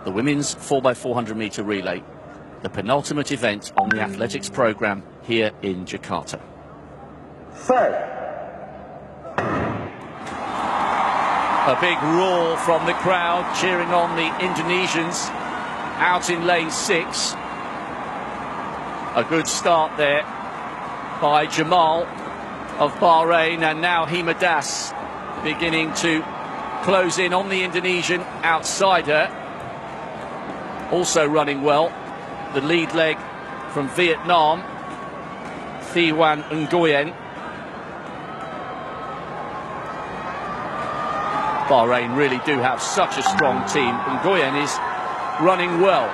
the women's 4x400 metre relay, the penultimate event on the athletics programme here in Jakarta. A big roar from the crowd cheering on the Indonesians out in lane 6. A good start there by Jamal of Bahrain, and now Hima Das beginning to close in on the Indonesian outside her. Also running well, the lead leg from Vietnam, Thi Van Nguyen. Bahrain really do have such a strong team. Nguyen is running well,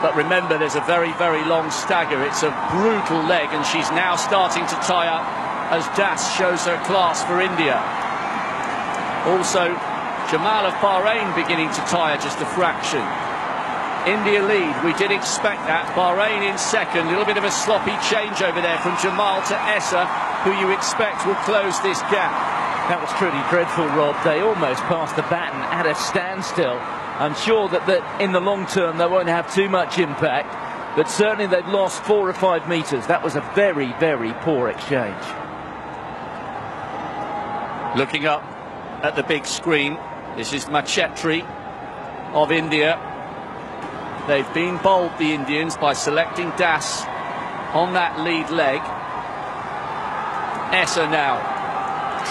but remember there's a very, very long stagger. It's a brutal leg, and she's now starting to tie up as Das shows her class for India. Also, Jamal of Bahrain beginning to tire just a fraction. India lead, we did expect that. Bahrain in second, a little bit of a sloppy change over there from Jamal to Essa, who you expect will close this gap. That was truly dreadful, Rob. They almost passed the baton at a standstill. I'm sure that in the long term they won't have too much impact, but certainly they've lost 4 or 5 metres. That was a very, very poor exchange. Looking up at the big screen, this is Machetri of India. They've been bold, the Indians, by selecting Das on that lead leg. Essa now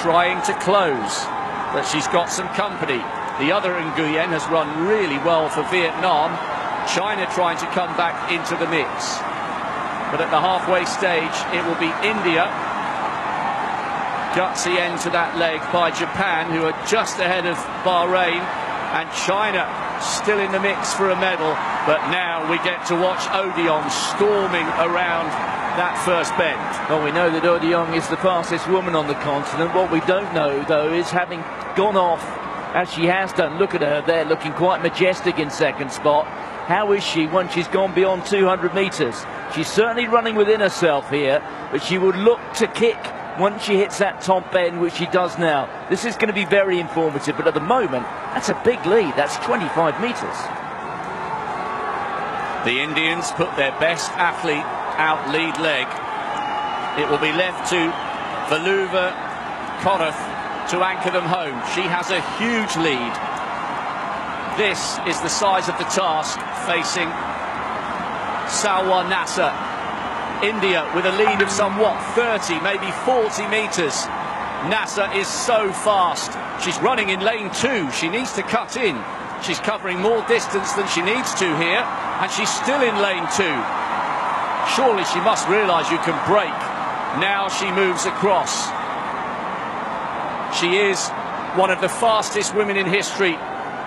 trying to close, but she's got some company. The other Nguyen has run really well for Vietnam. China trying to come back into the mix. But at the halfway stage, it will be India. Gutsy end to that leg by Japan, who are just ahead of Bahrain, and China still in the mix for a medal. But now we get to watch Odion storming around that first bend. Well, we know that Odion is the fastest woman on the continent. What we don't know, though, is having gone off as she has done. Look at her there, looking quite majestic in second spot. How is she once she's gone beyond 200 metres? She's certainly running within herself here, but she would look to kick once she hits that top end, which she does now. This is going to be very informative, but at the moment, that's a big lead. That's 25 metres. The Indians put their best athlete out lead leg. It will be left to Valuva Konath to anchor them home. She has a huge lead. This is the size of the task facing Salwa Nasser. India with a lead of somewhat 30, maybe 40 metres. Nasser is so fast. She's running in lane 2. She needs to cut in. She's covering more distance than she needs to here, and she's still in lane 2. Surely she must realise you can break. Now she moves across. She is one of the fastest women in history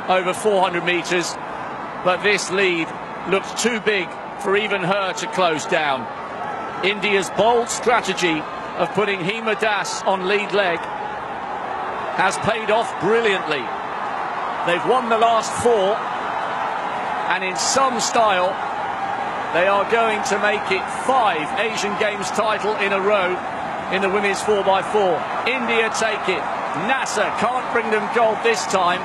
over 400 metres, but this lead looks too big for even her to close down. India's bold strategy of putting Hima Das on lead leg has paid off brilliantly. They've won the last 4, and in some style they are going to make it 5 Asian Games title in a row in the women's 4x4. India take it. Nasser can't bring them gold this time.